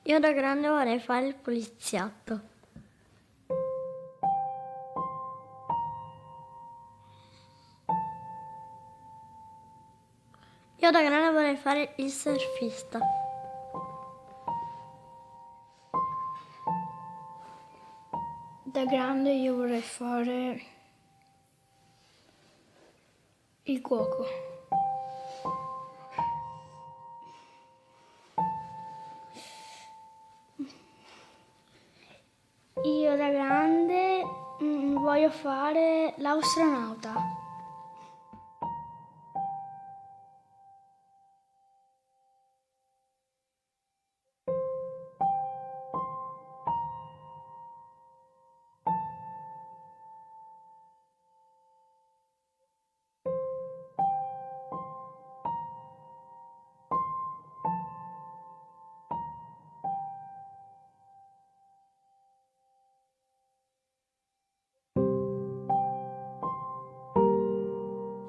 Io da grande vorrei fare il poliziotto. Io da grande vorrei fare il surfista. Da grande io vorrei fare il cuoco. Io da grande voglio fare l'astronauta.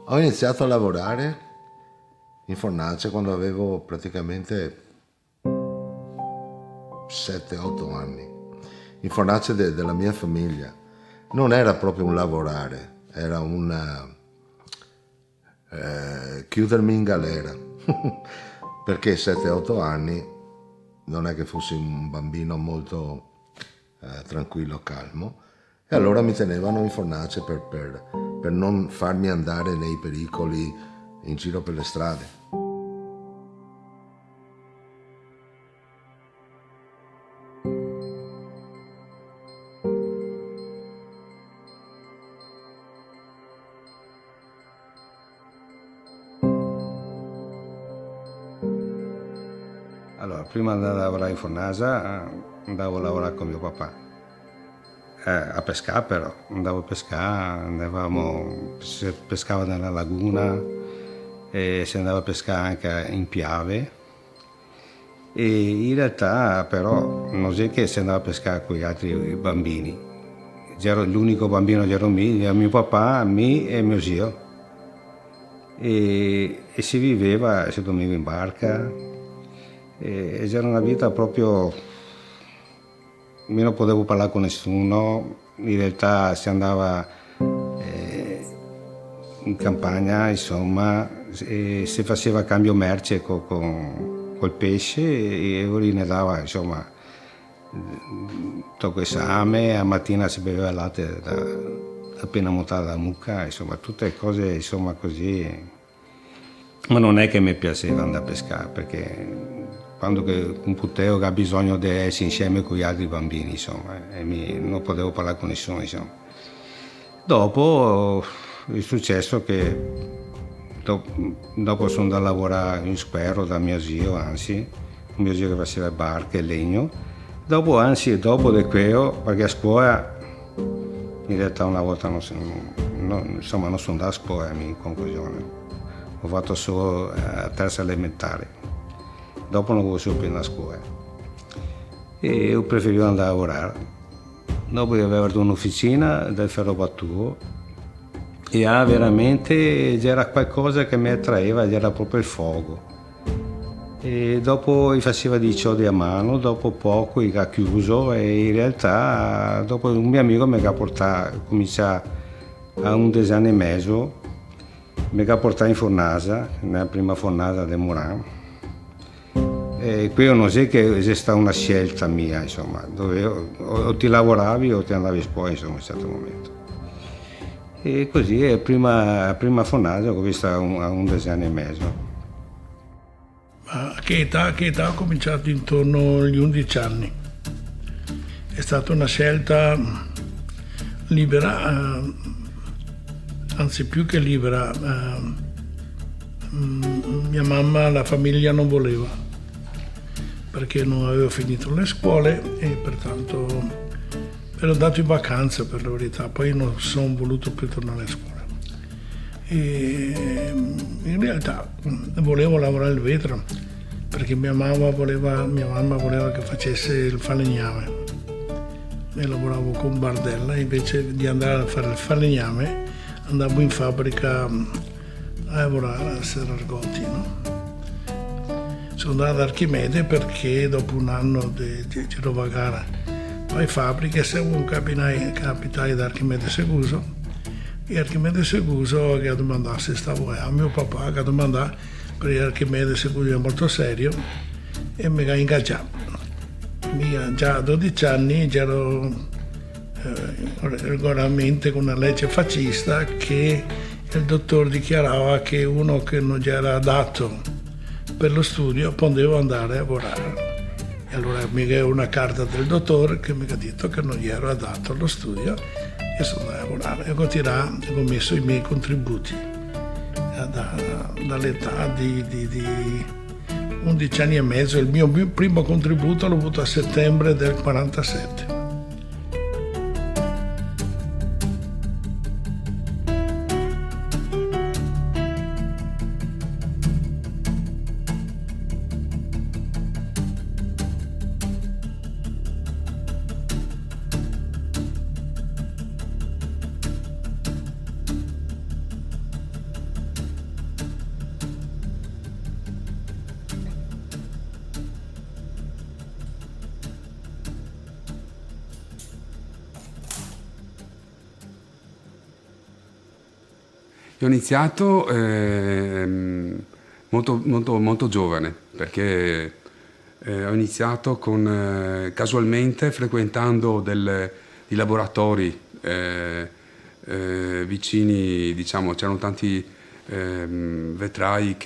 Ho iniziato a lavorare in fornace quando avevo praticamente 7-8 anni, in fornace della mia famiglia. Non era proprio un lavorare, era un chiudermi in galera, perché 7-8 anni non è che fossi un bambino molto tranquillo, calmo, e allora mi tenevano in fornace per non farmi andare nei pericoli in giro per le strade. Allora, prima di andare a lavorare in fornace andavo a lavorare con mio papà. A pescare però, andavo a pescare, si pescava nella laguna e si andava a pescare anche in Piave. E in realtà però non è che si andava a pescare con gli altri bambini. L'unico bambino che ero mio papà, me e mio zio. E si viveva, si dormiva in barca e c'era una vita proprio. Io non potevo parlare con nessuno, in realtà si andava in campagna, insomma, e si faceva cambio merce col pesce e io ne dava, insomma, tocco esame, a mattina si beveva il latte appena montata la mucca, insomma, tutte cose, insomma, così. Ma non è che mi piaceva andare a pescare, perché quando un potevo ha bisogno di essere insieme con gli altri bambini, insomma, e non potevo parlare con nessuno, insomma. Dopo è successo che dopo sono andato a lavorare in squero da mio zio, mio zio che faceva barche e legno. Dopo di quello, perché a scuola, in realtà una volta non sono andato a scuola in conclusione. Ho fatto solo a terza elementare. Dopo non volevo più andare a scuola e io preferivo andare a lavorare. Dopo avevo un'officina del ferro battuto e veramente c'era qualcosa che mi attraeva, era proprio il fuoco. E dopo faceva dei ciodi a mano, dopo poco ha chiuso e in realtà dopo un mio amico mi ha portato, cominciato a 11 anni e mezzo, mi ha portato in fornace, nella prima fornace del Murano. E qui non è che c'è stata una scelta mia, insomma, dove o ti lavoravi o ti andavi a scuola, insomma, in un certo momento. E così è prima fornace che ho visto a 11 anni e mezzo. Ma a che età ho cominciato? Intorno agli 11 anni. È stata una scelta libera, anzi più che libera. Mia mamma, la famiglia non voleva, perché non avevo finito le scuole e pertanto ero andato in vacanza, per la verità, poi non sono voluto più tornare a scuola. E in realtà volevo lavorare il vetro, perché mia mamma voleva che facesse il falegname. E lavoravo con Bardella, invece di andare a fare il falegname andavo in fabbrica a lavorare a Serargotti, no? sono andato ad Archimede perché dopo un anno di girovagare poi fabbriche seguo capitai da Archimede Seguso e Archimede Seguso che ha domandato se stavo a mio papà che ha domandato perché Archimede Seguso è molto serio e mi ha ingaggiato. Già a 12 anni ero regolarmente con una legge fascista che il dottore dichiarava che uno che non gli era adatto per lo studio poteva andare a lavorare. E allora mi è una carta del dottore che mi ha detto che non gli ero adatto allo studio e sono andato a lavorare. E ho messo i miei contributi dall'età di 11 anni e mezzo. Il mio primo contributo l'ho avuto a settembre del 47. Io ho iniziato molto giovane, perché ho iniziato casualmente frequentando i laboratori vicini, diciamo, c'erano tanti vetrai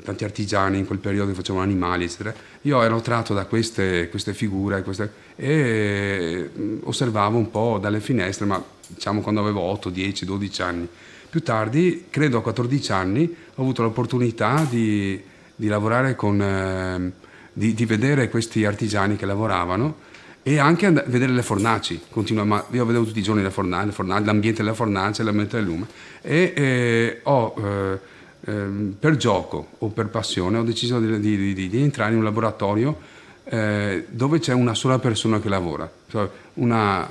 tanti artigiani in quel periodo che facevano animali, eccetera. Io ero attratto da queste figure e osservavo un po' dalle finestre, ma diciamo quando avevo 8, 10, 12 anni. Più tardi, credo a 14 anni, ho avuto l'opportunità di lavorare di vedere questi artigiani che lavoravano e anche vedere le fornaci. Ma io vedevo tutti i giorni le fornaci, l'ambiente della fornace, l'ambiente del lume e per gioco o per passione ho deciso di entrare in un laboratorio dove c'è una sola persona che lavora, cioè un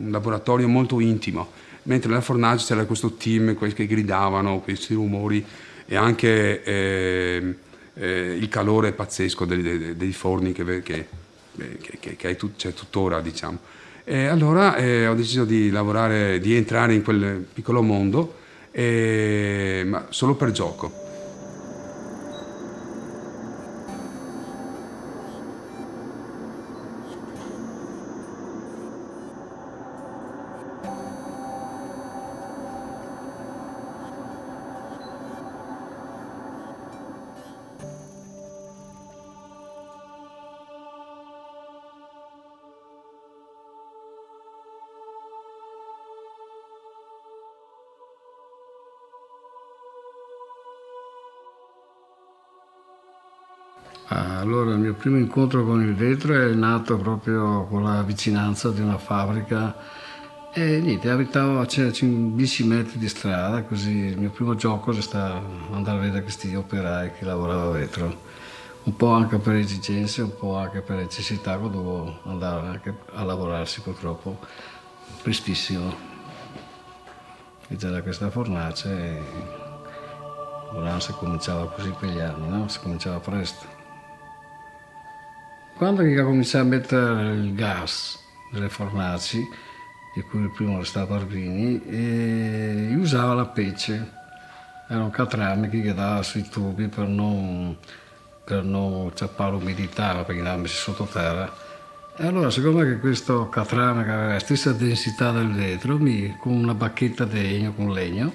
laboratorio molto intimo, mentre nella fornace c'era questo team che gridavano, questi rumori e anche il calore pazzesco dei forni che c'è tuttora, diciamo. E allora ho deciso di entrare in quel piccolo mondo, ma solo per gioco. Allora, il mio primo incontro con il vetro è nato proprio con la vicinanza di una fabbrica e niente, abitavo a 10 metri di strada, così il mio primo gioco è stato andare a vedere questi operai che lavoravano a vetro, un po' anche per esigenze, un po' anche per necessità, dovevo andare anche a lavorarsi purtroppo prestissimo. E c'era questa fornace e Murano si cominciava così quegli anni, no? Si cominciava presto. Quando ho cominciato a mettere il gas nelle fornaci, di cui il primo era stato Arbini, io usavo la pece, era un catrame che dava sui tubi per non ciappare l'umidità, perché andava messo sottoterra. E allora, siccome che questo catrame che aveva la stessa densità del vetro, con una bacchetta di legno, con legno,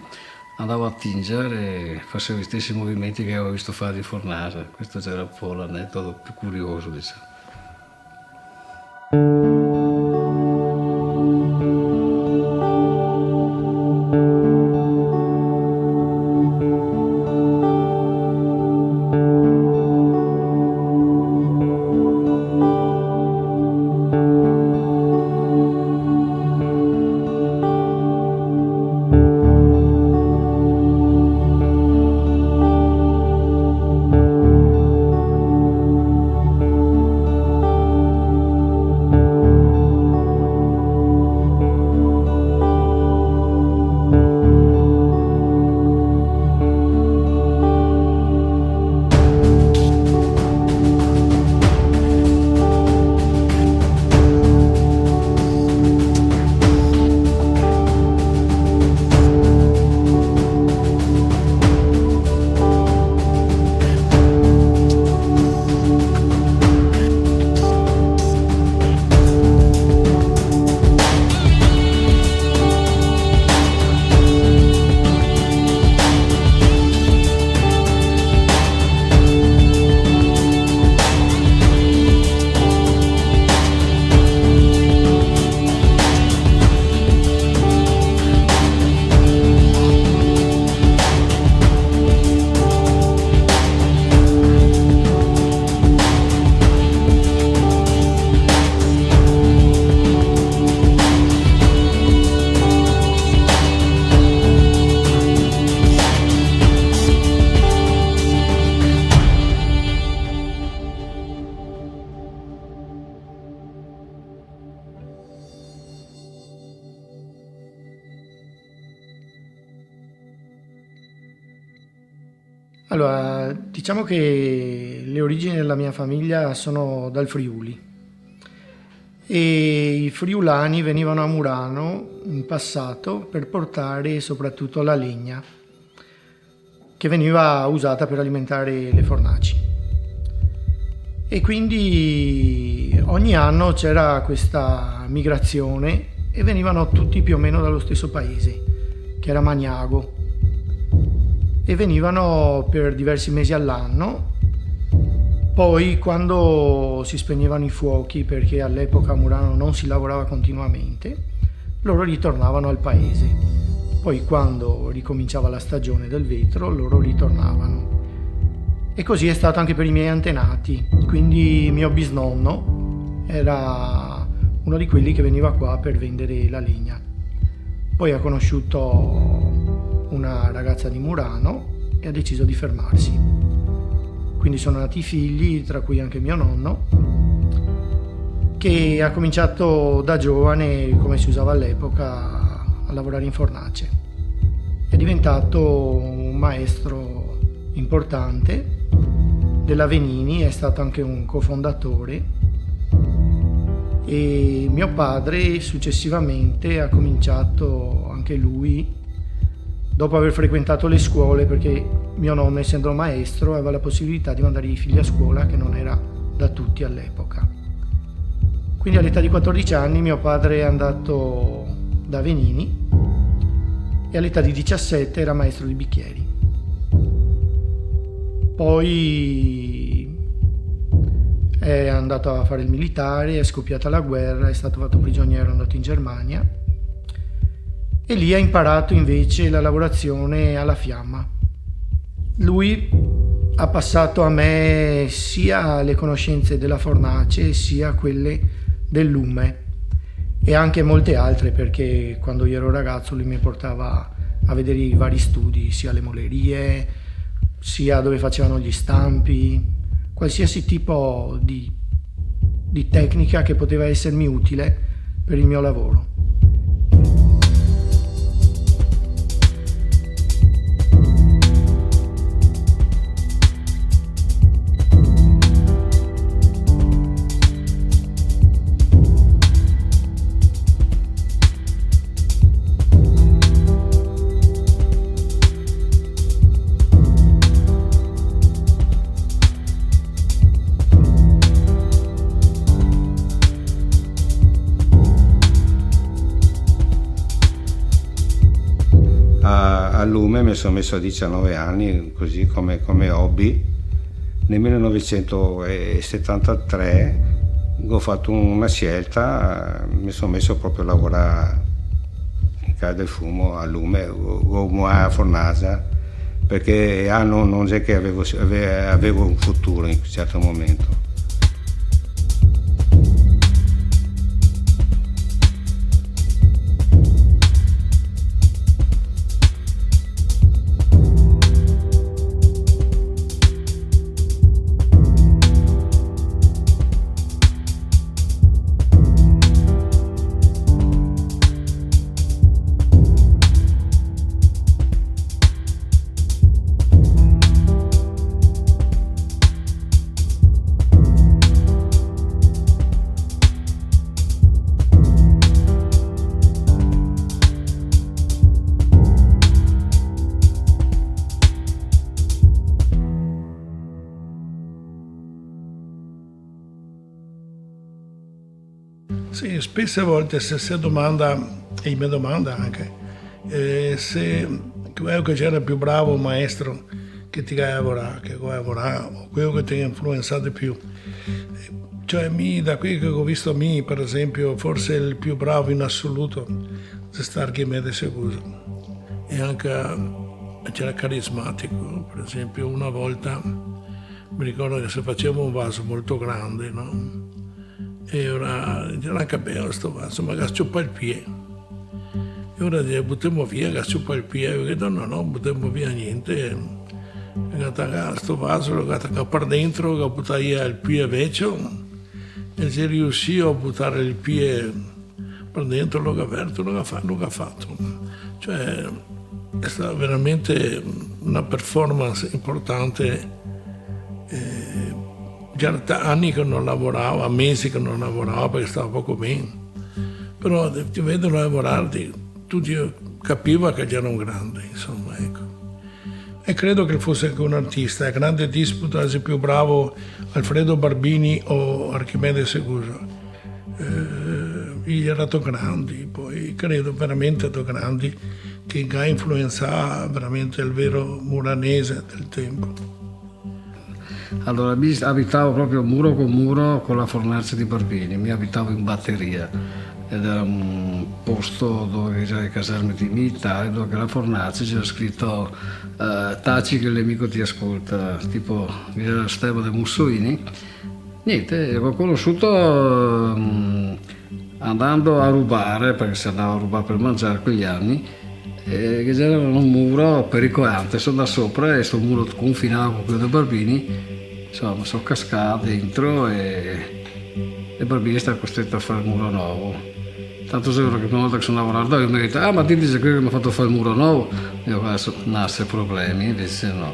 andavo a tingere e facevo gli stessi movimenti che avevo visto fare in fornace. Questo era un po' l'aneddoto più curioso, diciamo. Allora, diciamo che le origini della mia famiglia sono dal Friuli e i friulani venivano a Murano in passato per portare soprattutto la legna che veniva usata per alimentare le fornaci. E quindi ogni anno c'era questa migrazione e venivano tutti più o meno dallo stesso paese, che era Magnago, e venivano per diversi mesi all'anno. Poi quando si spegnevano i fuochi, perché all'epoca a Murano non si lavorava continuamente, loro ritornavano al paese. Poi quando ricominciava la stagione del vetro, loro ritornavano. E così è stato anche per i miei antenati. Quindi mio bisnonno era uno di quelli che veniva qua per vendere la legna. Poi ha conosciuto una ragazza di Murano e ha deciso di fermarsi. Quindi sono nati i figli, tra cui anche mio nonno, che ha cominciato da giovane, come si usava all'epoca, a lavorare in fornace. È diventato un maestro importante della Venini, è stato anche un cofondatore, e mio padre successivamente ha cominciato anche lui, dopo aver frequentato le scuole, perché mio nonno, essendo maestro, aveva la possibilità di mandare i figli a scuola, che non era da tutti all'epoca. Quindi all'età di 14 anni mio padre è andato da Venini e all'età di 17 era maestro di bicchieri. Poi è andato a fare il militare, è scoppiata la guerra, è stato fatto prigioniero, è andato in Germania e lì ha imparato invece la lavorazione alla fiamma. Lui ha passato a me sia le conoscenze della fornace sia quelle del lume e anche molte altre, perché quando io ero ragazzo lui mi portava a vedere i vari studi, sia le molerie, sia dove facevano gli stampi, qualsiasi tipo di tecnica che poteva essermi utile per il mio lavoro. Al lume mi sono messo a 19 anni, così come hobby. Nel 1973 ho fatto una scelta, mi sono messo proprio a lavorare in casa del fumo a lume, o a fornace, perché non è che avevo un futuro in un certo momento. Sì, spesse volte se domanda, e mi domanda anche, se quello che c'era più bravo maestro che ti ha lavorato, o quello che ti ha influenzato di più. Cioè, da qui che ho visto per esempio, forse il più bravo in assoluto è stato Archimede Seguso. E anche c'era carismatico, per esempio una volta mi ricordo che se facevo un vaso molto grande, no? E ora non capivo questo vaso, ma gacciuppa il piede. E ora buttiamo via, gacciuppa il piede, perché no, non buttiamo via niente. Questo vaso l'ho attaccato per dentro, che buttato via il piede vecchio, e se riuscì a buttare il piede per dentro, l'ho aperto, l'ho fatto. Cioè, è stato veramente una performance importante. Già anni che non lavoravo, mesi che non lavoravo perché stavo poco bene, però ti vedono lavorare, tutti capiva che già era un grande, insomma, ecco. E credo che fosse anche un artista. A grande disputa se più bravo Alfredo Barbini o Archimede Seguso. Erano grandi, poi credo veramente grandi, che ha influenzato veramente il vero muranese del tempo. Allora, abitavo proprio muro con la fornace di Barbini, mi abitavo in batteria ed era un posto dove c'era il caserme di militari, dove la fornace c'era scritto taci che il nemico ti ascolta, tipo era lo stemma di Mussolini. Niente, l'ho conosciuto andando a rubare, perché si andava a rubare per mangiare quegli anni, che c'era un muro pericolante, sono da sopra e sto muro confinava con quello dei Barbini, insomma sono cascato dentro e Barbini sta costretto a fare il muro nuovo. Tanto è vero che una volta che sono lavorato io mi ho detto ma ti dice che mi ha fatto fare il muro nuovo? Io adesso nasce problemi, invece no.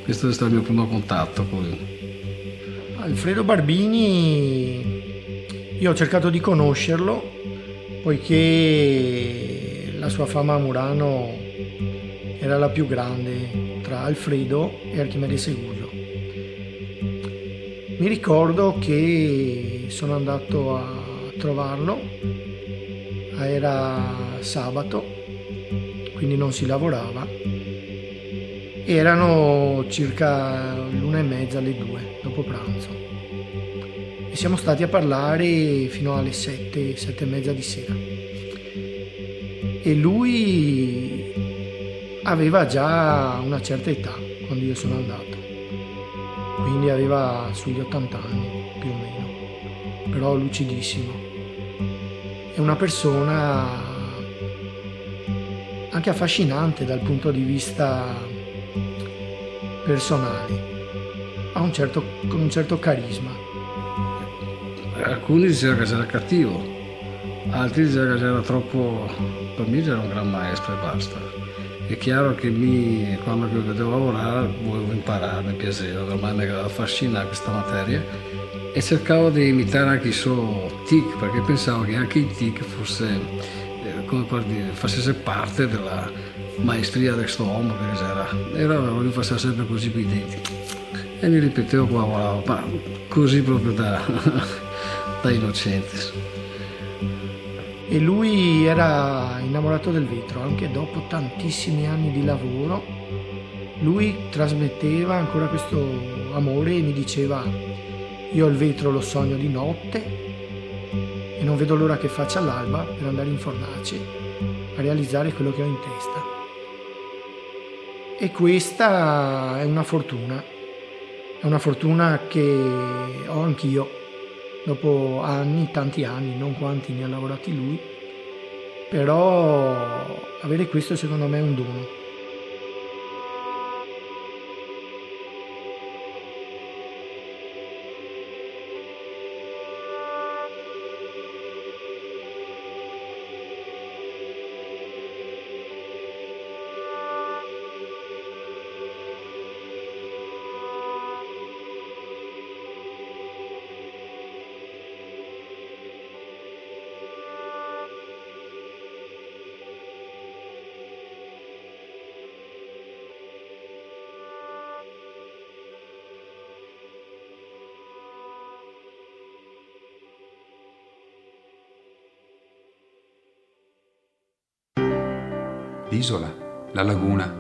Questo è stato il mio primo contatto con lui. Alfredo Barbini, io ho cercato di conoscerlo poiché la sua fama a Murano era la più grande tra Alfredo e Archimede Seguso. Mi ricordo che sono andato a trovarlo, era sabato, quindi non si lavorava, erano circa l'1:30 alle 2 dopo pranzo e siamo stati a parlare fino alle 7:30 di sera e lui aveva già una certa età quando io sono andato, quindi aveva sugli 80 anni più o meno, però lucidissimo. È una persona anche affascinante dal punto di vista personale, con un certo carisma. Alcuni dicevano che era cattivo, altri dicevano che era troppo, per me era un gran maestro e basta. È chiaro che quando vedevo lavorare volevo imparare, mi piaceva, ormai mi affascina questa materia e cercavo di imitare anche il suo tic, perché pensavo che anche il tic fosse, facesse parte della maestria di questo uomo che voglio fare sempre così coi denti. E mi ripetevo qua, volavo, ma così proprio da innocente. E lui era innamorato del vetro, anche dopo tantissimi anni di lavoro. Lui trasmetteva ancora questo amore e mi diceva: io il vetro lo sogno di notte e non vedo l'ora che faccia l'alba per andare in fornace a realizzare quello che ho in testa. E questa è una fortuna che ho anch'io. Dopo anni, tanti anni, non quanti ne ha lavorati lui, però avere questo secondo me è un dono. L'isola, la laguna,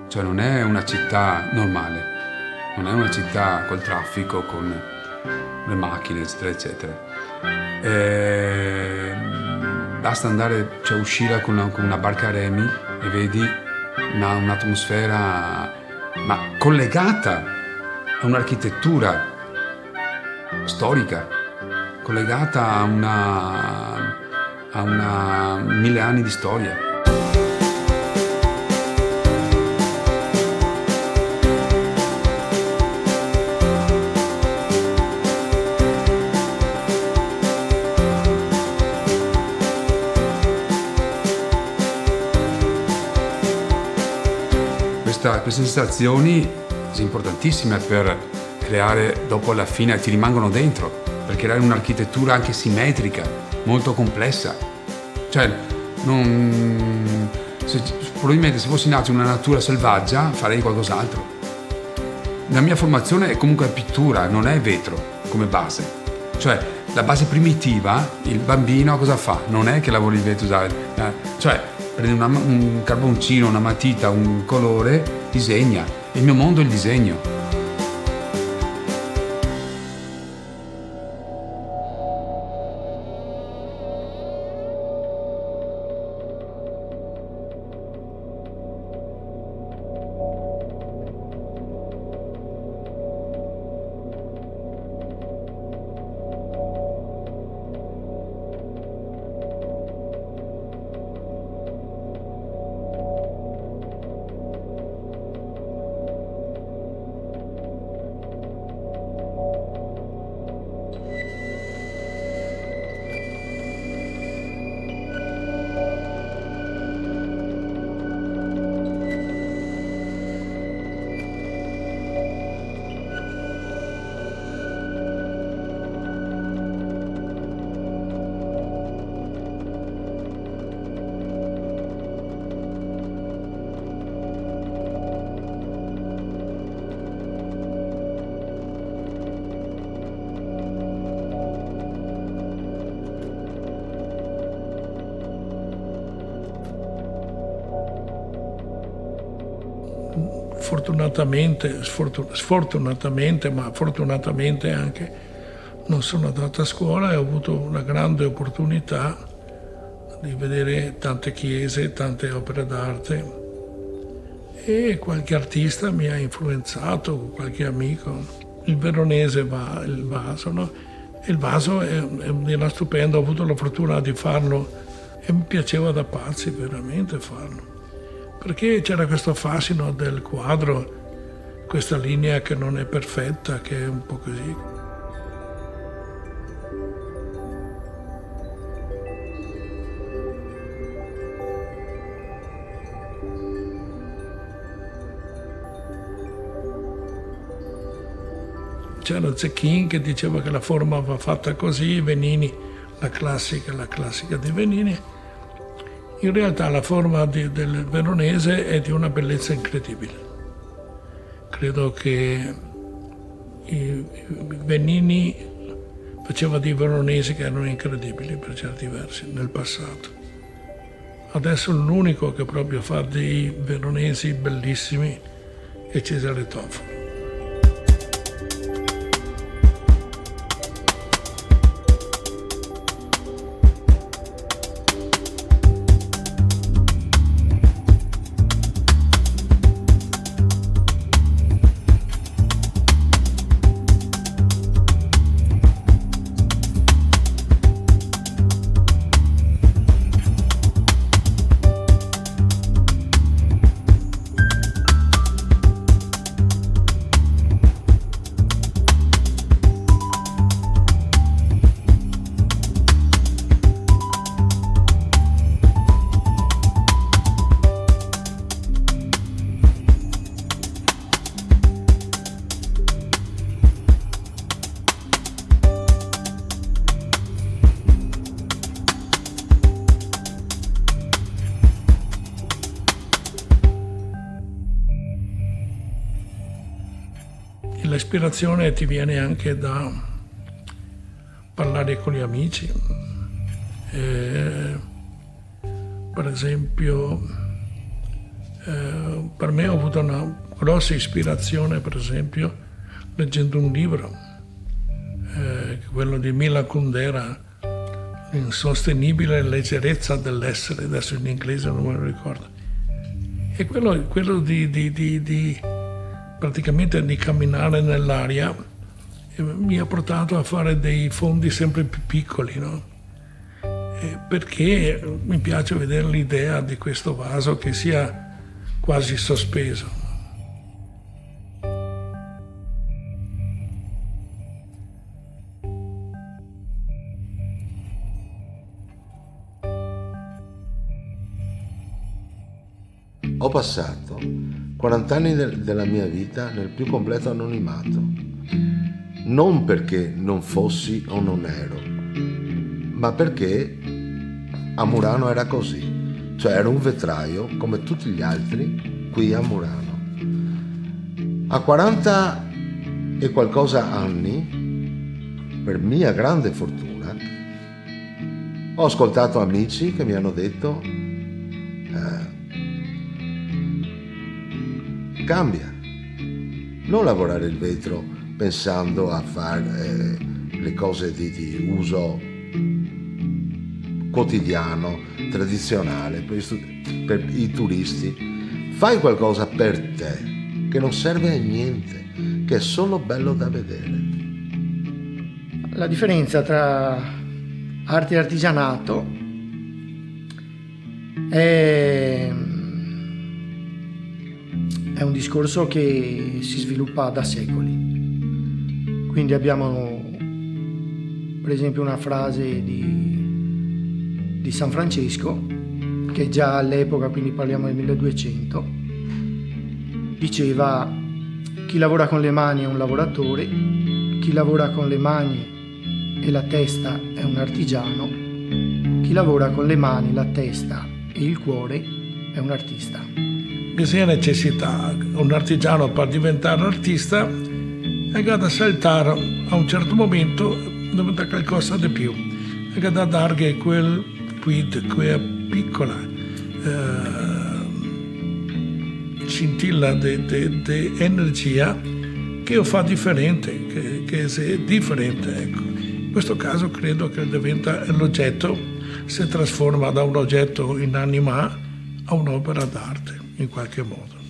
cioè non è una città normale, non è una città col traffico, con le macchine, eccetera, eccetera. Basta andare, cioè uscire con una barca a remi e vedi un'atmosfera ma collegata a un'architettura storica, collegata a una 1000 anni di storia. queste sensazioni sono importantissime per creare, dopo alla fine ti rimangono dentro, per creare un'architettura anche simmetrica, molto complessa. Cioè, probabilmente se fossi nato in una natura selvaggia farei qualcos'altro. La mia formazione è comunque pittura, non è vetro come base. Cioè, la base primitiva, il bambino cosa fa? Non è che lavora il vetro, cioè prende un carboncino, una matita, un colore, disegna. Il mio mondo è il disegno. Sfortunatamente, ma fortunatamente anche, non sono andato a scuola e ho avuto una grande opportunità di vedere tante chiese, tante opere d'arte, e qualche artista mi ha influenzato, qualche amico. Il veronese il vaso, no? Il vaso era stupendo, ho avuto la fortuna di farlo e mi piaceva da pazzi veramente farlo. Perché c'era questo fascino del quadro, questa linea che non è perfetta, che è un po' così. C'era Zecchin che diceva che la forma va fatta così, Venini, la classica di Venini. In realtà la forma del veronese è di una bellezza incredibile. Credo che Venini faceva dei veronesi che erano incredibili per certi versi nel passato. Adesso l'unico che proprio fa dei veronesi bellissimi è Cesare Toffolo. L'ispirazione ti viene anche da parlare con gli amici. Per esempio, per me ho avuto una grossa ispirazione, per esempio, leggendo un libro, quello di Milan Kundera, L'insostenibile leggerezza dell'essere, adesso in inglese non me lo ricordo. E quello di praticamente di camminare nell'aria mi ha portato a fare dei fondi sempre più piccoli, no? Perché mi piace vedere l'idea di questo vaso che sia quasi sospeso. Ho passato 40 anni della mia vita nel più completo anonimato. Non perché non fossi o non ero, ma perché a Murano era così. Cioè ero un vetraio come tutti gli altri qui a Murano. A 40 e qualcosa anni, per mia grande fortuna, ho ascoltato amici che mi hanno detto cambia, non lavorare il vetro pensando a fare le cose di uso quotidiano, tradizionale, per i turisti. Fai qualcosa per te, che non serve a niente, che è solo bello da vedere. La differenza tra arte e artigianato è un discorso che si sviluppa da secoli. Quindi abbiamo per esempio una frase di San Francesco, che già all'epoca, quindi parliamo del 1200, diceva: chi lavora con le mani è un lavoratore, chi lavora con le mani e la testa è un artigiano, chi lavora con le mani, la testa e il cuore è un artista. Bisogna necessità, un artigiano per diventare artista è da saltare a un certo momento diventa qualcosa di più, è da dare quella piccola scintilla di energia che lo fa differente, che è differente. Ecco. In questo caso credo che diventa l'oggetto, si trasforma da un oggetto in anima a un'opera d'arte in qualche modo.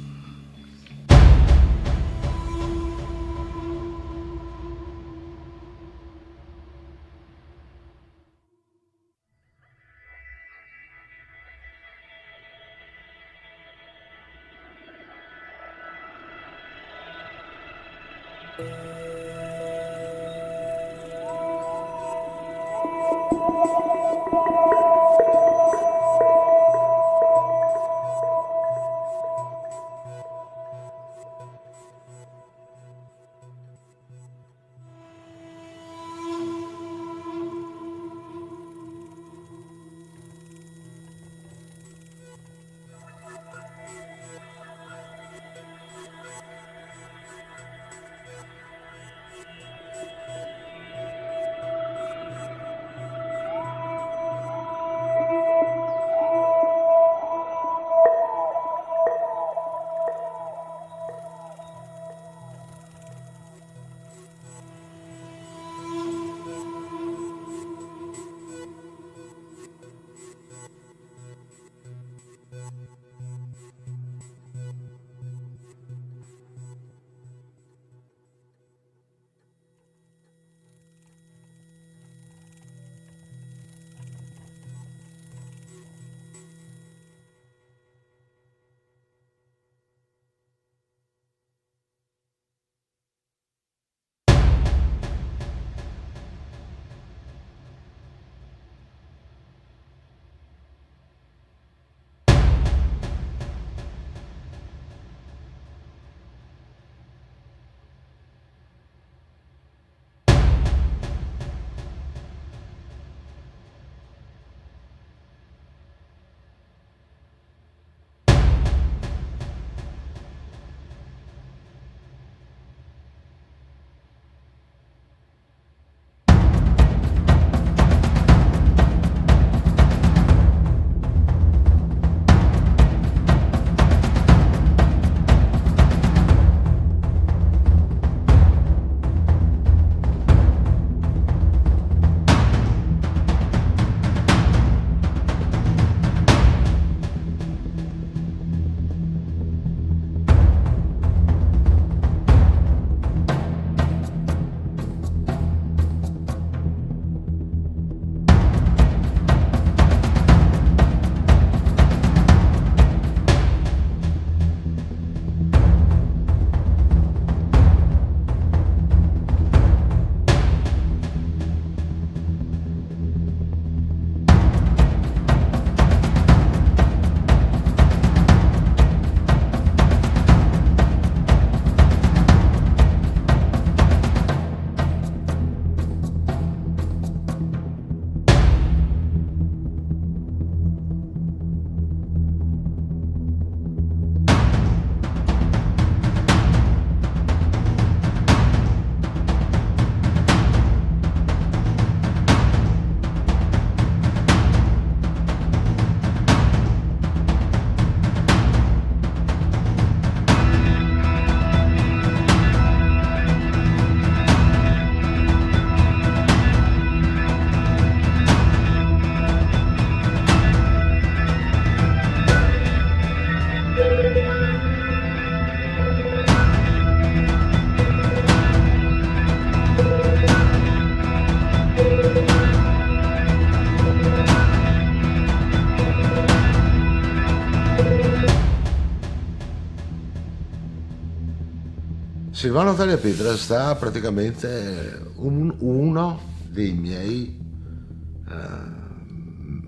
Silvano Tagliapietra sta praticamente uno dei miei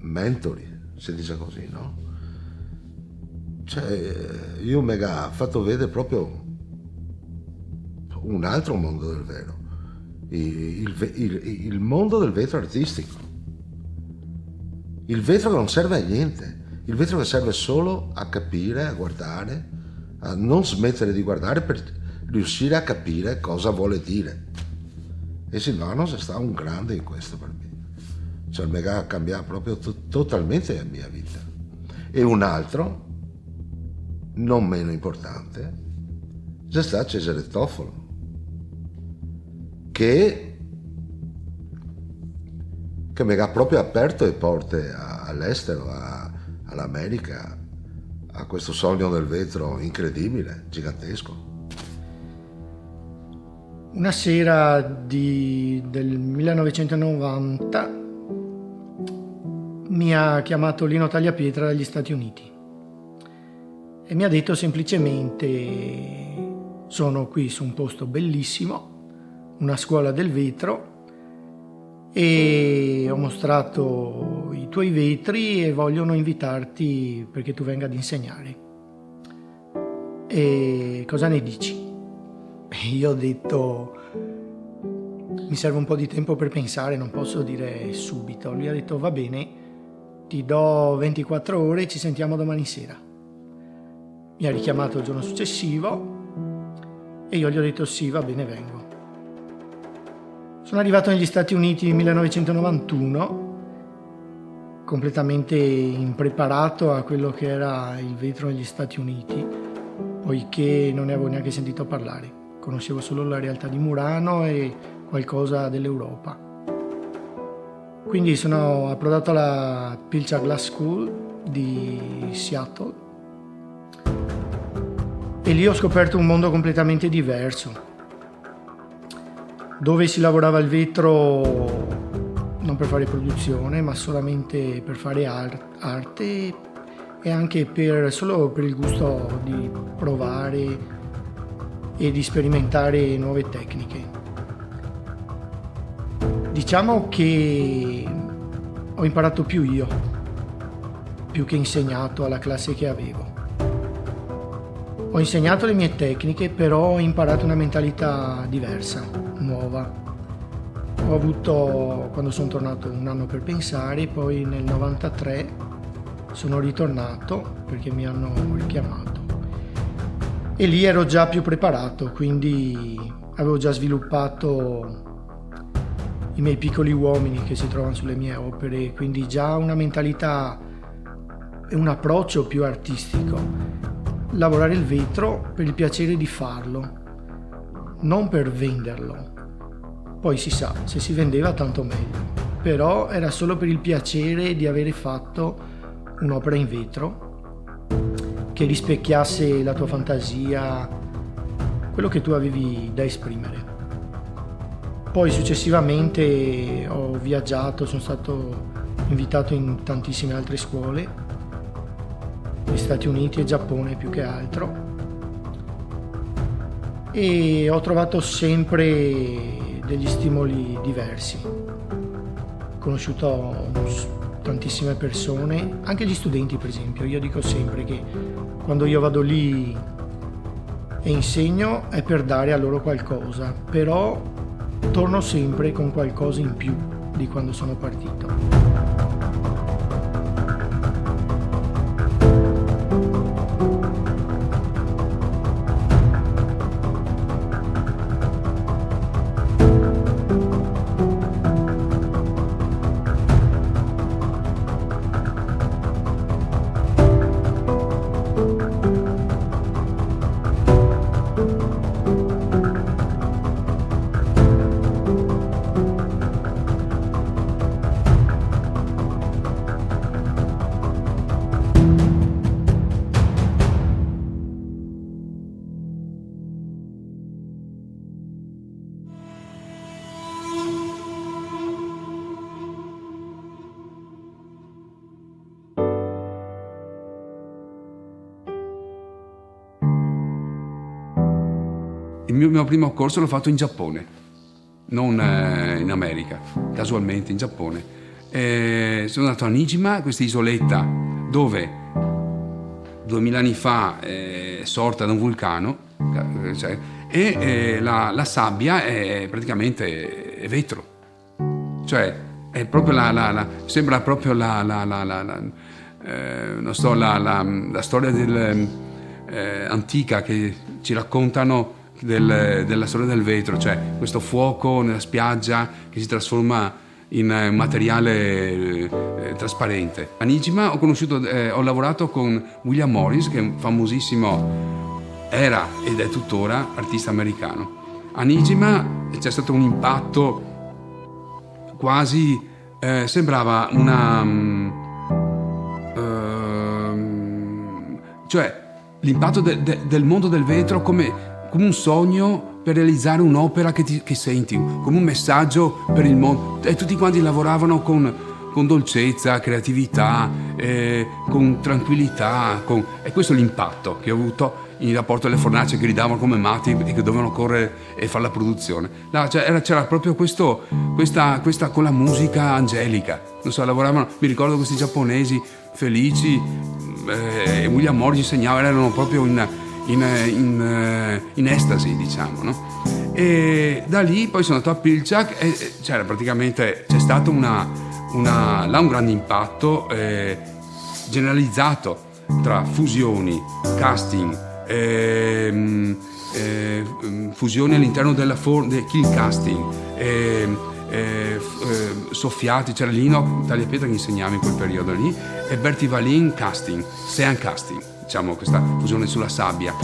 mentori, si dice così, no? Cioè, io mi ha fatto vedere proprio un altro mondo del vetro, il mondo del vetro artistico, il vetro che non serve a niente, il vetro che serve solo a capire, a guardare, a non smettere di guardare per riuscire a capire cosa vuole dire. E Silvano è stato un grande in questo per me, cioè mi ha cambiato proprio totalmente la mia vita. E un altro non meno importante c'è stato Cesare Toffolo, che mi ha proprio aperto le porte all'estero, all'America, a questo sogno del vetro incredibile, gigantesco. Una sera del 1990 mi ha chiamato Lino Tagliapietra dagli Stati Uniti e mi ha detto semplicemente: sono qui su un posto bellissimo, una scuola del vetro, e ho mostrato i tuoi vetri e vogliono invitarti perché tu venga ad insegnare. E cosa ne dici? E io ho detto: mi serve un po' di tempo per pensare, non posso dire subito. Lui ha detto: va bene, ti do 24 ore e ci sentiamo domani sera. Mi ha richiamato il giorno successivo e io gli ho detto: sì, va bene, vengo. Sono arrivato negli Stati Uniti nel 1991, completamente impreparato a quello che era il vetro negli Stati Uniti, poiché non ne avevo neanche sentito parlare. Conoscevo solo la realtà di Murano e qualcosa dell'Europa. Quindi sono approdato alla Pilcher Glass School di Seattle e lì ho scoperto un mondo completamente diverso, dove si lavorava il vetro non per fare produzione, ma solamente per fare arte e anche solo per il gusto di provare e di sperimentare nuove tecniche. Diciamo che ho imparato più io, più che insegnato alla classe che avevo. Ho insegnato le mie tecniche, però ho imparato una mentalità diversa, nuova. Ho avuto, quando sono tornato, un anno per pensare, poi nel 93 sono ritornato perché mi hanno richiamato. E lì ero già più preparato, quindi avevo già sviluppato i miei piccoli uomini che si trovano sulle mie opere, quindi già una mentalità e un approccio più artistico. Lavorare il vetro per il piacere di farlo, non per venderlo. Poi si sa, se si vendeva tanto meglio, però era solo per il piacere di avere fatto un'opera in vetro che rispecchiasse la tua fantasia, quello che tu avevi da esprimere. Poi successivamente ho viaggiato, sono stato invitato in tantissime altre scuole, negli Stati Uniti e Giappone più che altro, e ho trovato sempre degli stimoli diversi. Ho conosciuto tantissime persone, anche gli studenti per esempio. Io dico sempre che quando io vado lì e insegno è per dare a loro qualcosa, però torno sempre con qualcosa in più di quando sono partito. il mio primo corso l'ho fatto in Giappone, non in America, casualmente in Giappone. Sono andato a Nijima, questa isoletta dove 2000 anni fa è sorta da un vulcano, cioè, e la sabbia è praticamente è vetro, cioè è proprio sembra proprio non so, la storia antica che ci raccontano della storia del vetro, cioè questo fuoco nella spiaggia che si trasforma in materiale trasparente. A Nijima ho lavorato con William Morris, che è un famosissimo, era ed è tuttora artista americano. A Nijima c'è stato un impatto quasi, sembrava cioè l'impatto del mondo del vetro come un sogno per realizzare un'opera che senti, come un messaggio per il mondo. E tutti quanti lavoravano con dolcezza, creatività, con tranquillità. E questo è l'impatto che ho avuto in rapporto alle fornaci che gridavano come matti e che dovevano correre e fare la produzione. C'era proprio questa con la musica angelica. Non so, lavoravano, mi ricordo questi giapponesi felici, William Morris insegnava, erano proprio in estasi, diciamo, no? E da lì poi sono andato a Pilchak e c'è stato un grande impatto generalizzato tra fusioni, casting, fusioni all'interno della kill casting, soffiati, c'era Lino, Tagliapietra che insegnava in quel periodo lì, e Berti Valin casting, Sean casting, diciamo, questa fusione sulla sabbia.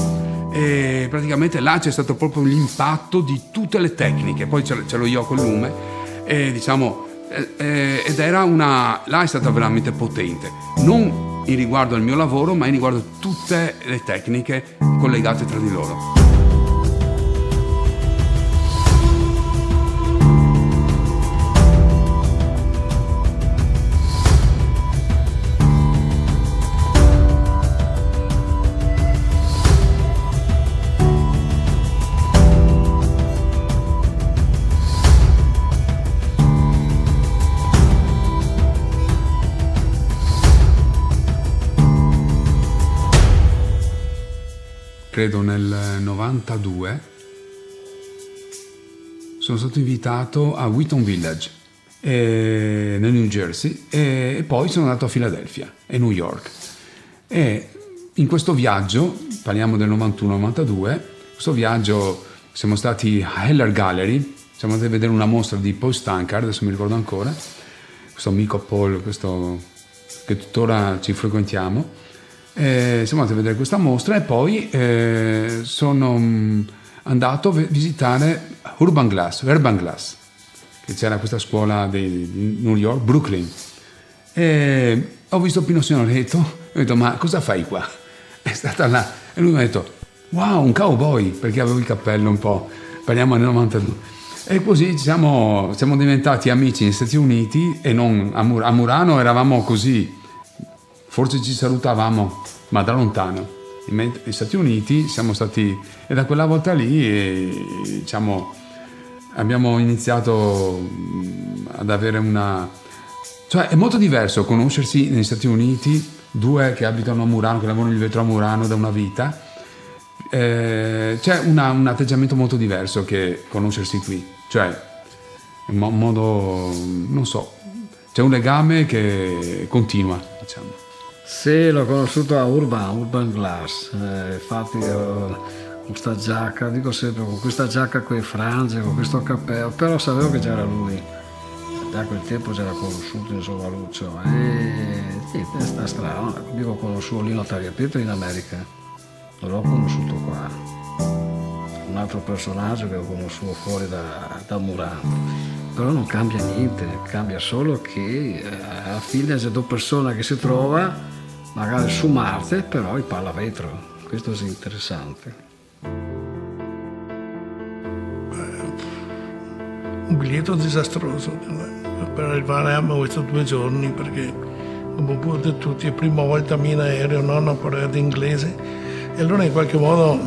E praticamente là c'è stato proprio l'impatto di tutte le tecniche, poi ce l'ho io col lume, e diciamo, ed era là è stata veramente potente, non in riguardo al mio lavoro, ma in riguardo a tutte le tecniche collegate tra di loro. Credo nel 92 sono stato invitato a Wheaton Village nel New Jersey e poi sono andato a Filadelfia e New York, e in questo viaggio, parliamo del 91-92, questo viaggio siamo stati a Heller Gallery, siamo andati a vedere una mostra di Paul Stankard, adesso mi ricordo ancora, questo amico Paul, che tuttora ci frequentiamo. Siamo andati a vedere questa mostra e poi sono andato a visitare Urban Glass, che c'era questa scuola di New York, Brooklyn, e ho visto Pino Signoretto e ho detto: ma cosa fai qua? È stata là, e lui mi ha detto: wow, un cowboy, perché avevo il cappello un po', parliamo nel 92, e così siamo diventati amici negli Stati Uniti, e non a Murano eravamo così, forse ci salutavamo, ma da lontano. Negli Stati Uniti siamo stati, e da quella volta lì diciamo, abbiamo iniziato ad avere cioè è molto diverso conoscersi negli Stati Uniti, due che abitano a Murano, che lavorano il vetro a Murano da una vita, c'è un atteggiamento molto diverso che conoscersi qui, cioè in modo, non so, c'è un legame che continua, diciamo. Sì, l'ho conosciuto a Urban Glass, infatti con questa giacca, dico sempre, con questa giacca con le frange, con questo cappello, però sapevo che c'era lui, da quel tempo c'era conosciuto insomma Lucio, e sì, è sta strano, io ho conosciuto Lino Tagliapietra in America, non l'ho conosciuto qua, un altro personaggio che ho conosciuto fuori da Murano. Però non cambia niente, cambia solo che alla fine c'è due persone che si trovano magari su Marte, però in palla vetro. Questo è interessante. Un biglietto disastroso per arrivare a questi 2 giorni, perché come pure tutti, la prima volta in aereo non ho parlato inglese, e allora in qualche modo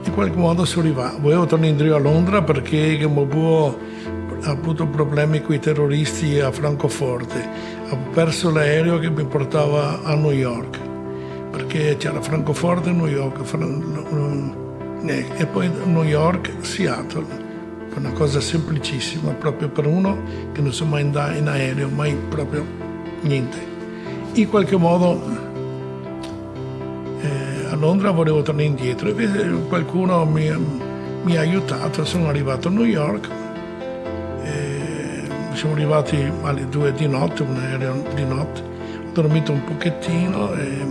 in qualche modo sono arrivato. Volevo tornare indietro a Londra perché ha avuto problemi con i terroristi a Francoforte. Ha perso l'aereo che mi portava a New York, perché c'era Francoforte e New York, e poi New York, Seattle. Una cosa semplicissima, proprio per uno che non sa mai andare in aereo, mai proprio niente. In qualche modo a Londra volevo tornare indietro, invece qualcuno mi ha aiutato, sono arrivato a New York, siamo arrivati alle 2 di notte, un aereo di notte, ho dormito un pochettino e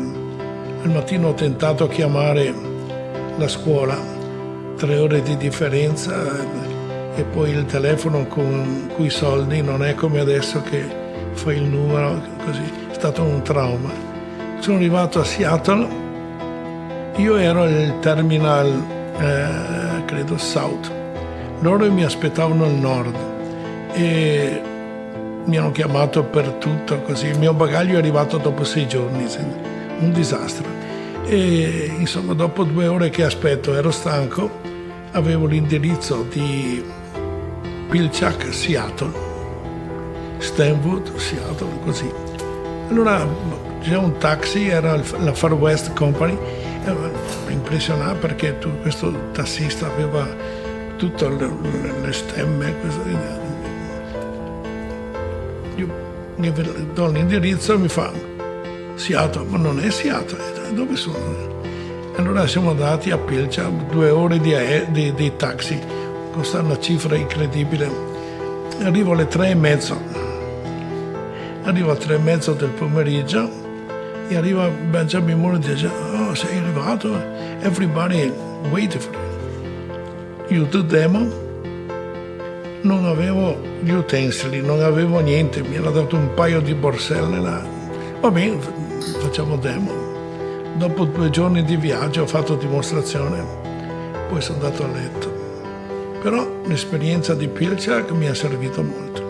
al mattino ho tentato di chiamare la scuola, 3 ore di differenza, e poi il telefono con i soldi non è come adesso che fai il numero, così, è stato un trauma. Sono arrivato a Seattle, io ero al terminal, credo South, loro mi aspettavano al nord e mi hanno chiamato per tutto così, il mio bagaglio è arrivato dopo 6 giorni, un disastro. E insomma dopo 2 ore che aspetto ero stanco, avevo l'indirizzo di Pilchuck, Seattle, Stanwood, Seattle, così. Allora c'era un taxi, era la Far West Company, mi impressionava perché questo tassista aveva tutte le stemme. Io gli do l'indirizzo e mi fa Seattle, ma non è Seattle, dove sono? Allora siamo andati a Pilchuck, 2 ore di taxi. Costa una cifra incredibile. Arrivo alle 3:30. Arrivo alle 3:30 del pomeriggio e arriva Benjamin Moore e dice: "Oh, sei arrivato? Everybody waiting for you. You do demo?" Non avevo gli utensili, non avevo niente. Mi hanno dato un paio di borselle là. Va bene, facciamo demo. Dopo 2 giorni di viaggio ho fatto dimostrazione, poi sono andato a letto. Però l'esperienza di Pilchuck mi ha servito molto.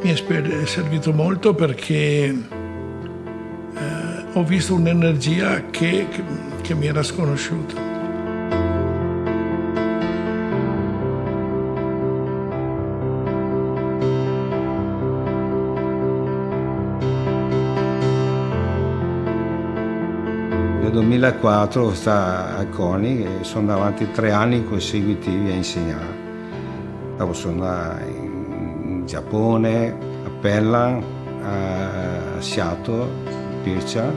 Mi è servito molto perché ho visto un'energia che mi era sconosciuta. Nel 2004 sta a CONI e sono avanti 3 anni consecutivi a insegnare. Dopo sono andato in Giappone, a Pella, a Seattle, Pircia.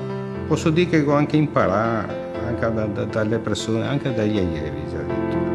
Posso dire che ho anche imparato anche dalle persone, anche dagli allievi già addirittura.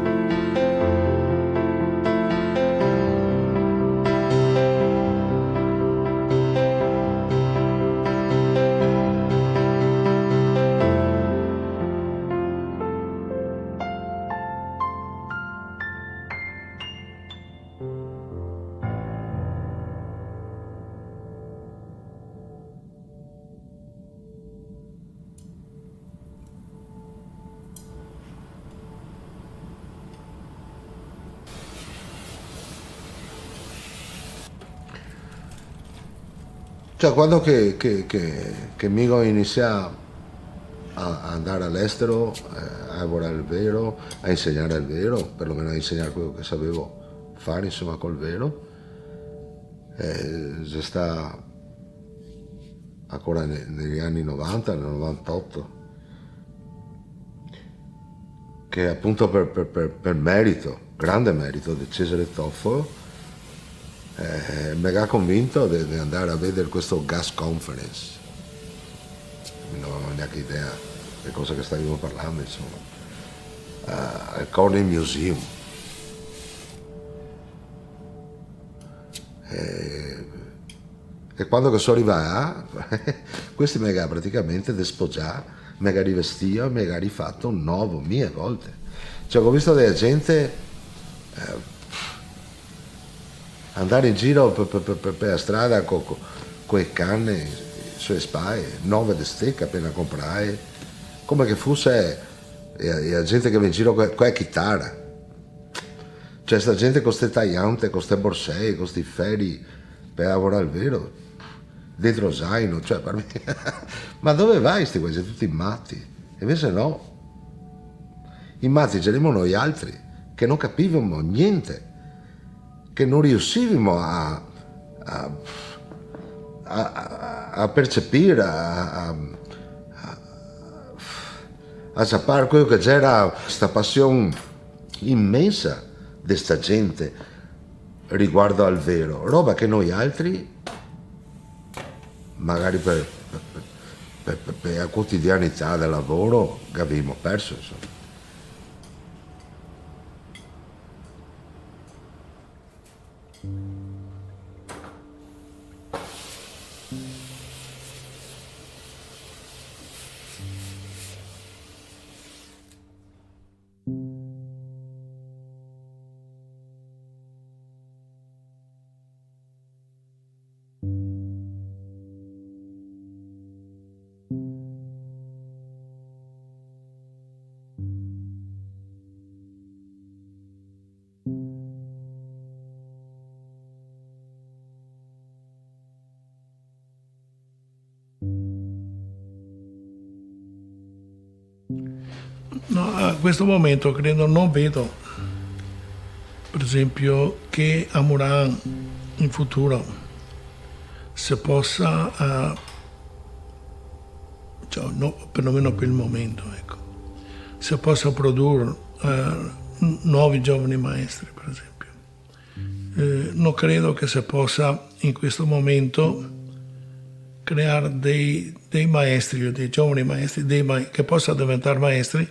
Cioè, quando che Migo inizia a andare all'estero, a lavorare il vero, a insegnare il vero, perlomeno a insegnare quello che sapevo fare, insomma, col vero, già sta ancora negli anni 90, nel 98, che appunto per merito, grande merito di Cesare Toffolo, mi ha convinto di andare a vedere questo Gas Conference. Non avevo neanche idea di cosa che stavamo parlando, insomma. Al Cornell Museum. E quando che sono arrivato, questi mi ha praticamente despoggiato, mi ha rivestito, mi ha rifatto un nuovo, 1000 volte. Cioè, ho visto della gente andare in giro per la strada con le canne sulle spalle, 9 di stecca appena comprare, come che fosse la gente che va in giro con la chitarra. Cioè, sta gente con queste tagliante, con queste borsee, con questi ferri per lavorare al vero, dentro zaino, cioè per me. Ma dove vai sti qua? Siete tutti matti. E invece no. I matti c'eravamo noi altri, che non capivamo niente, che non riuscivamo a percepire, a sapere quello che c'era, questa passione immensa di sta gente riguardo al vero, roba che noi altri, magari per la quotidianità del lavoro, abbiamo perso, insomma. No, a questo momento credo non vedo, per esempio, che a Murano in futuro si possa, cioè, no, perlomeno per il momento, ecco, si possa produrre nuovi giovani maestri, per esempio. Non credo che si possa in questo momento creare dei maestri o dei giovani maestri che possano diventare maestri,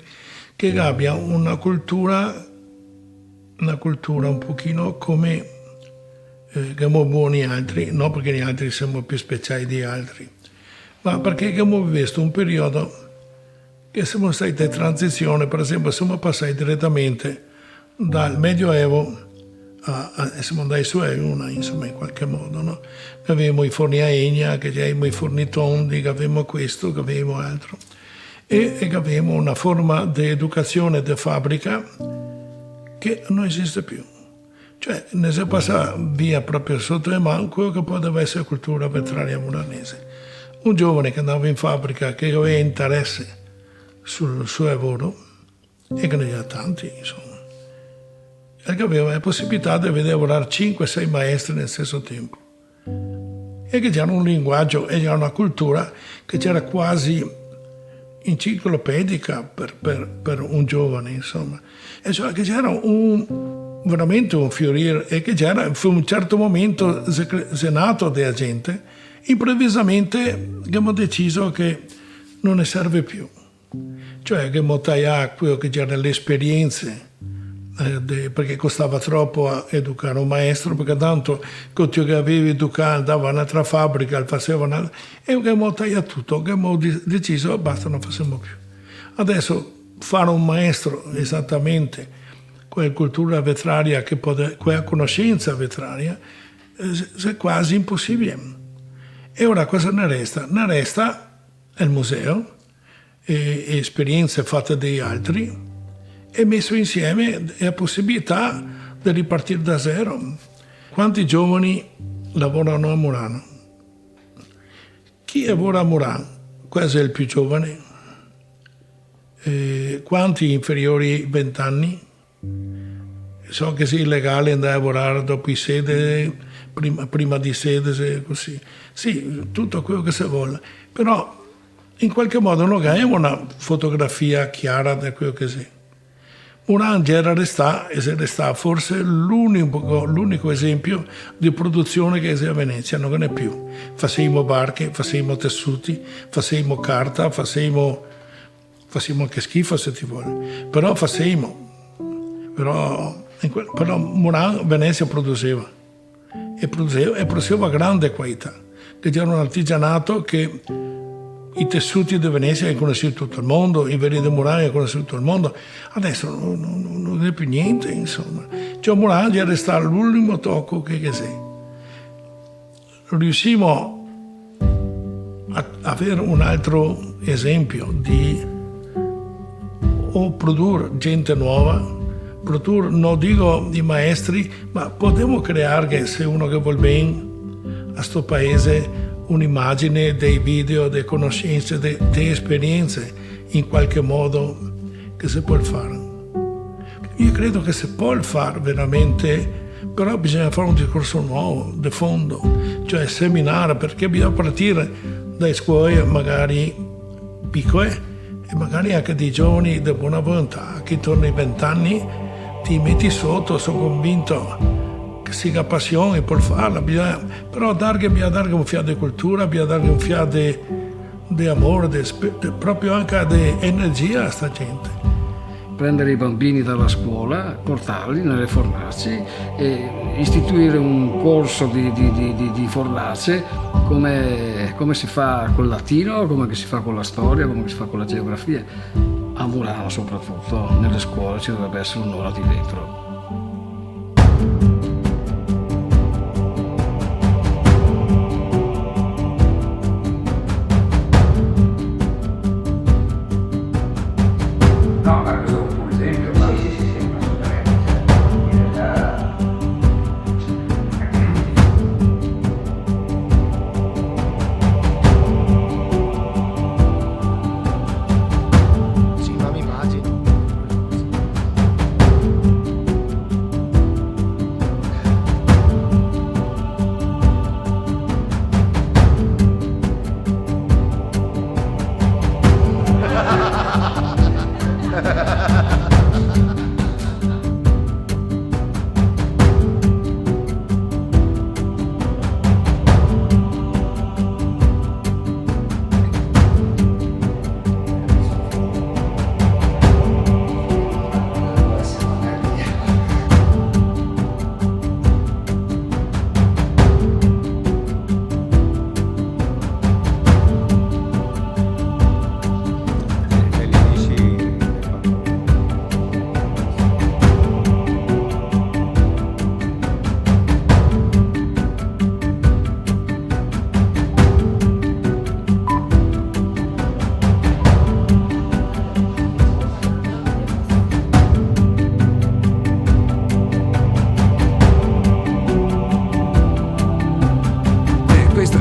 che abbiano una cultura un pochino come che siamo buoni altri, non perché gli altri siamo più speciali di altri, ma perché abbiamo visto un periodo che siamo stati in transizione. Per esempio, siamo passati direttamente dal Medioevo siamo andati su una, insomma, in qualche modo, no? Avevamo i forni a legna, che avevamo i forni tondi, che avevamo questo, che avevamo altro, e che avevamo una forma di educazione di fabbrica che non esiste più. Cioè, ne si passa via proprio sotto le mani quello che poteva essere cultura vetraria muranese. Un giovane che andava in fabbrica, che aveva interesse sul suo lavoro, e che ne era tanti, insomma, e che aveva la possibilità di vedere lavorare 5-6 maestri nel stesso tempo. E che c'era un linguaggio e c'era una cultura che c'era quasi enciclopedica per un giovane, insomma. E cioè che c'era veramente un fiorire, e che c'era, fu un certo momento si è nato della gente, improvvisamente abbiamo deciso che non ne serve più. Cioè che tagliato quello che c'era le esperienze, perché costava troppo a educare un maestro, perché tanto quello che avevi educato andava a un'altra fabbrica, facevano, e abbiamo tagliato tutto, abbiamo deciso basta, non facciamo più. Adesso fare un maestro esattamente quella cultura vetraria, quella conoscenza vetraria, è quasi impossibile. E ora cosa ne resta? Ne resta il museo, e esperienze fatte dagli altri, e messo insieme la possibilità di ripartire da zero. Quanti giovani lavorano a Murano? Chi lavora a Murano? Questo è il più giovane. Quanti inferiori ai 20 anni? So che sia illegale andare a lavorare dopo i sede, prima di sede, così. Sì, tutto quello che si vuole. Però in qualche modo non abbiamo una fotografia chiara di quello che sia. Murano era restato, e se resta forse l'unico esempio di produzione che esiste a Venezia, non è più. Facevamo barche, facevamo tessuti, facevamo carta, facevamo anche schifo se ti vuole, però facevamo. Però Murano, Venezia produceva a grande qualità, che c'era un artigianato che i tessuti di Venezia è conosciuto tutto il mondo, i veri di Murano è conosciuto tutto il mondo. Adesso non è più niente, insomma. Cioè Murano è restato l'ultimo tocco che c'è. Riuscimo a avere un altro esempio di produrre gente nuova, non dico i maestri, ma possiamo creare, se uno che vuol bene a sto paese, un'immagine dei video, delle conoscenze, delle esperienze, in qualche modo che si può fare. Io credo che si può fare veramente, però bisogna fare un discorso nuovo, di fondo, cioè seminare, perché bisogna partire dai scuole magari piccole e magari anche dei giovani di buona volontà, che intorno ai 20 anni ti metti sotto, sono convinto che sia passione per farla, però bisogna dare un fiato di cultura, bisogna dare un fiato di amore, proprio anche di energia a sta gente. Prendere i bambini dalla scuola, portarli nelle fornaci e istituire un corso di fornace come si fa col latino, come si fa con la storia, come si fa con la geografia. A Murano soprattutto, nelle scuole ci dovrebbe essere un'ora di vetro.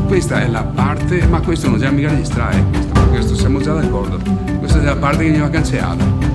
Questa è la parte, ma questo non siamo mica registrare, questo siamo già d'accordo. Questa è la parte che mi va cancellata.